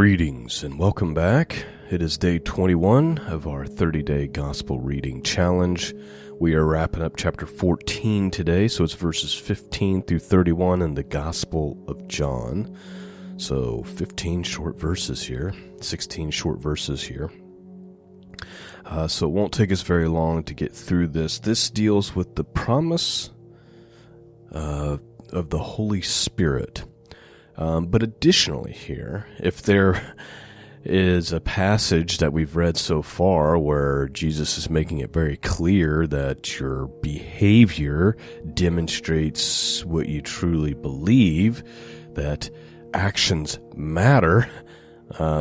Greetings and welcome back. It is day 21 of our 30-day gospel reading challenge. We are wrapping up chapter 14 today, so it's verses 15 through 31 in the Gospel of John. So 15 short verses here, 16 short verses here. So it won't take us very long to get through this. This deals with the promise of the Holy Spirit. But additionally here, if there is a passage that we've read so far where Jesus is making it very clear that your behavior demonstrates what you truly believe, that actions matter,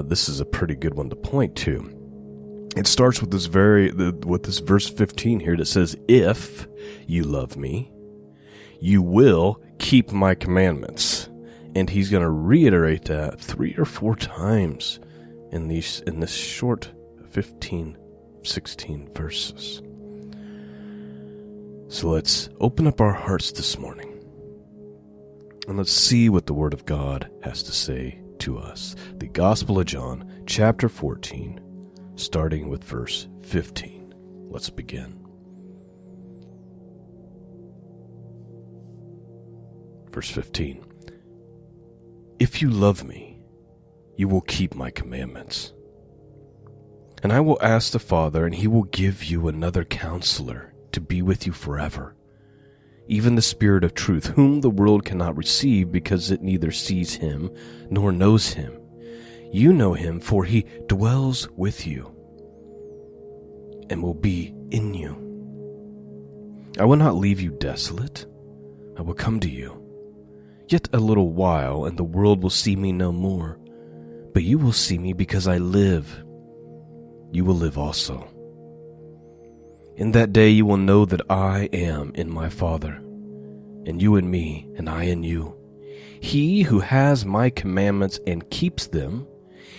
this is a pretty good one to point to. It starts with this verse 15 here that says, "If you love me, you will keep my commandments." And he's going to reiterate that 3 or 4 times in this short 15, 16 verses. So let's open up our hearts this morning and let's see what the Word of God has to say to us. The Gospel of John, chapter 14, starting with verse 15. Let's begin. Verse 15. "If you love me, you will keep my commandments. And I will ask the Father, and he will give you another counselor to be with you forever, even the Spirit of truth, whom the world cannot receive because it neither sees him nor knows him. You know him, for he dwells with you and will be in you. I will not leave you desolate. I will come to you. Yet a little while, and the world will see me no more. But you will see me because I live. You will live also. In that day you will know that I am in my Father, and you in me, and I in you. He who has my commandments and keeps them,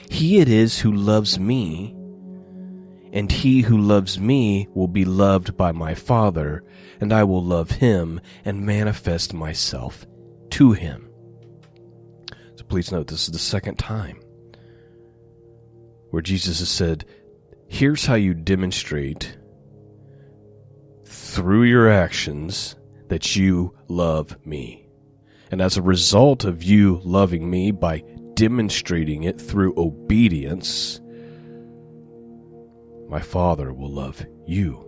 he it is who loves me, and he who loves me will be loved by my Father, and I will love him and manifest myself to him." So please note, this is the second time where Jesus has said, here's how you demonstrate through your actions that you love me. And as a result of you loving me by demonstrating it through obedience, my Father will love you.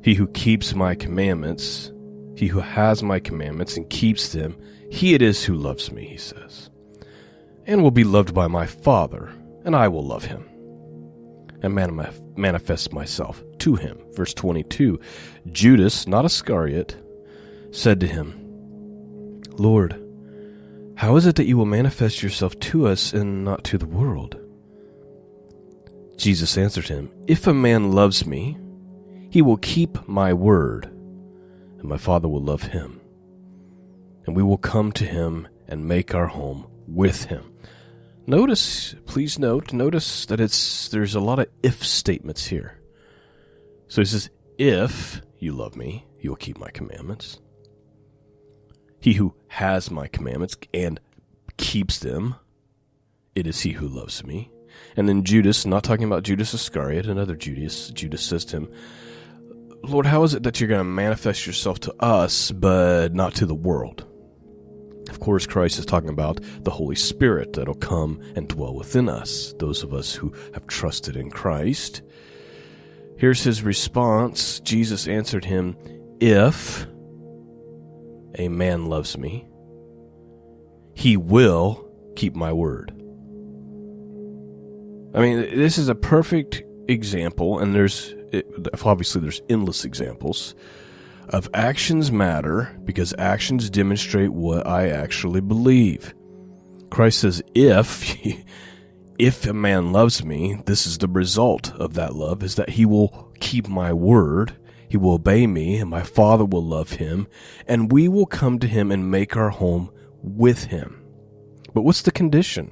He who keeps my commandments, he who has my commandments and keeps them, he it is who loves me, he says, and will be loved by my Father, and I will love him and manifest myself to him. Verse 22, Judas, not Iscariot, said to him, "Lord, how is it that you will manifest yourself to us and not to the world?" Jesus answered him, "If a man loves me, he will keep my word, and my Father will love him, and we will come to him and make our home with him." Please notice that there's a lot of if statements here. So he says, if you love me, you will keep my commandments. He who has my commandments and keeps them, it is he who loves me. And then Judas, not talking about Judas Iscariot, another Judas says to him, "Lord, how is it that you're going to manifest yourself to us, but not to the world?" Of course, Christ is talking about the Holy Spirit that'll come and dwell within us, those of us who have trusted in Christ. Here's his response. Jesus answered him, "If a man loves me, he will keep my word." I mean, this is a perfect example, and obviously there's endless examples of actions matter because actions demonstrate what I actually believe. Christ says, if a man loves me, this is the result of that love, is that he will keep my word, he will obey me, and my Father will love him, and we will come to him and make our home with him. But what's the condition?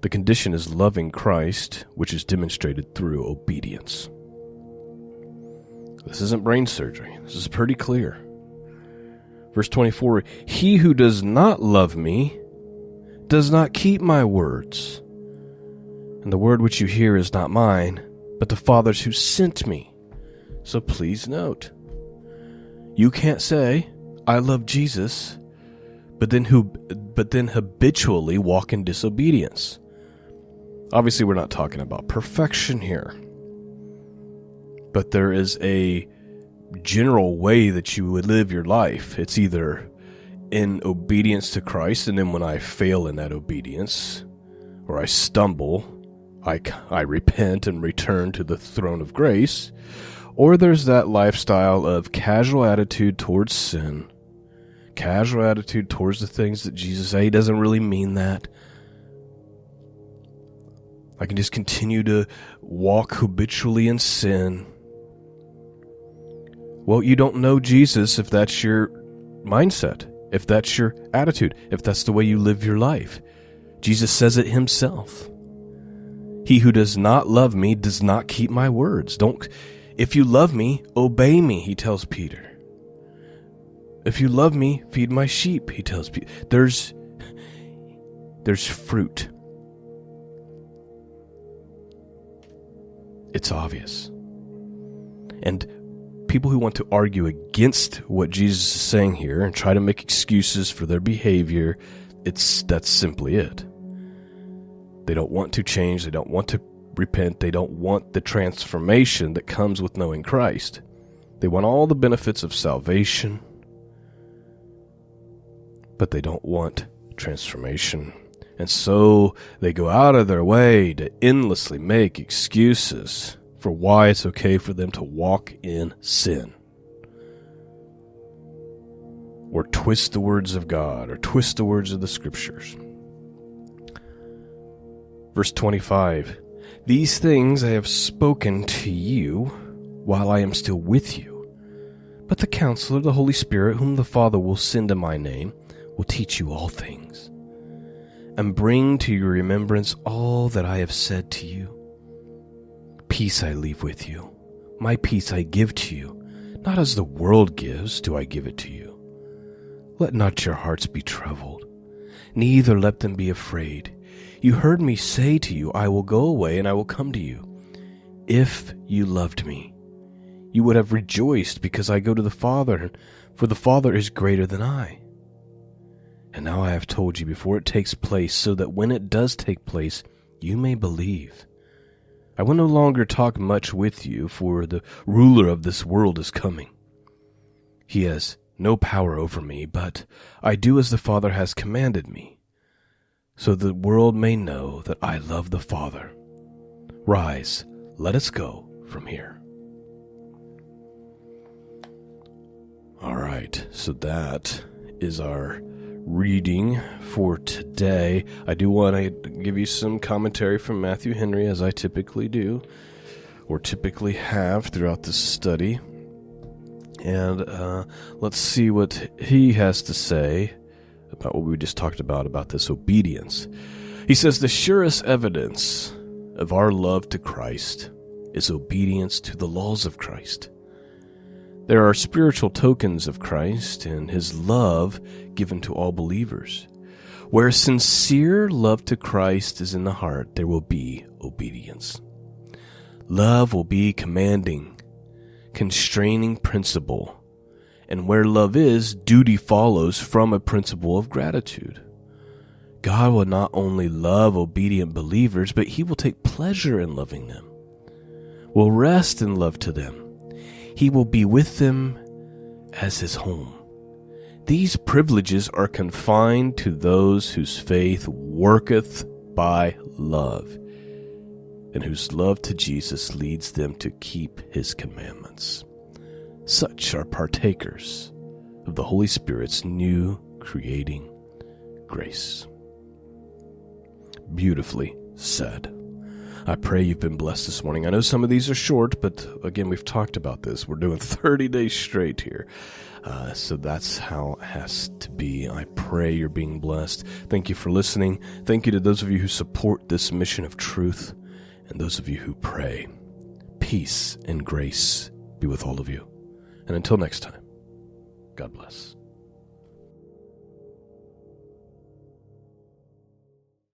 The condition is loving Christ, which is demonstrated through obedience. This isn't brain surgery. This is pretty clear. Verse 24, "He who does not love me does not keep my words. And the word which you hear is not mine, but the Father's who sent me. So please note, you can't say, I love Jesus, but then habitually walk in disobedience. Obviously, we're not talking about perfection here. But there is a general way that you would live your life. It's either in obedience to Christ, and then when I fail in that obedience, or I stumble, I repent and return to the throne of grace. Or there's that lifestyle of casual attitude towards sin, casual attitude towards the things that Jesus said. He doesn't really mean that. I can just continue to walk habitually in sin. Well, you don't know Jesus if that's your mindset, if that's your attitude, if that's the way you live your life. Jesus says it himself. He who does not love me does not keep my words. If you love me, obey me, he tells Peter. If you love me, feed my sheep, he tells Peter. There's fruit. It's obvious. And people who want to argue against what Jesus is saying here and try to make excuses for their behavior, that's simply it. They don't want to change. They don't want to repent. They don't want the transformation that comes with knowing Christ. They want all the benefits of salvation, but they don't want transformation. And so they go out of their way to endlessly make excuses for why it's okay for them to walk in sin, or twist the words of God, or twist the words of the Scriptures. Verse 25, these things I have spoken to you while I am still with you. But the Counselor, the Holy Spirit, whom the Father will send in my name, will teach you all things, and bring to your remembrance all that I have said to you. Peace I leave with you. My peace I give to you. Not as the world gives do I give it to you. Let not your hearts be troubled, neither let them be afraid. You heard me say to you, I will go away and I will come to you. If you loved me, you would have rejoiced because I go to the Father, for the Father is greater than I. And now I have told you before it takes place, so that when it does take place, you may believe. I will no longer talk much with you, for the ruler of this world is coming. He has no power over me, but I do as the Father has commanded me, so the world may know that I love the Father. Rise, let us go from here. All right, so that is our reading for today. I do want to give you some commentary from Matthew Henry, as I typically do, or typically have throughout this study. And let's see what he has to say about what we just talked about this obedience. He says, the surest evidence of our love to Christ is obedience to the laws of Christ. There are spiritual tokens of Christ and his love given to all believers. Where sincere love to Christ is in the heart, there will be obedience. Love will be commanding, constraining principle, and where love is, duty follows from a principle of gratitude. God will not only love obedient believers, but he will take pleasure in loving them, will rest in love to them. He will be with them as his home. These privileges are confined to those whose faith worketh by love, and whose love to Jesus leads them to keep his commandments. Such are partakers of the Holy Spirit's new creating grace. Beautifully said. I pray you've been blessed this morning. I know some of these are short, but again, we've talked about this. We're doing 30 days straight here. So that's how it has to be. I pray you're being blessed. Thank you for listening. Thank you to those of you who support this mission of truth, and those of you who pray. Peace and grace be with all of you. And until next time, God bless.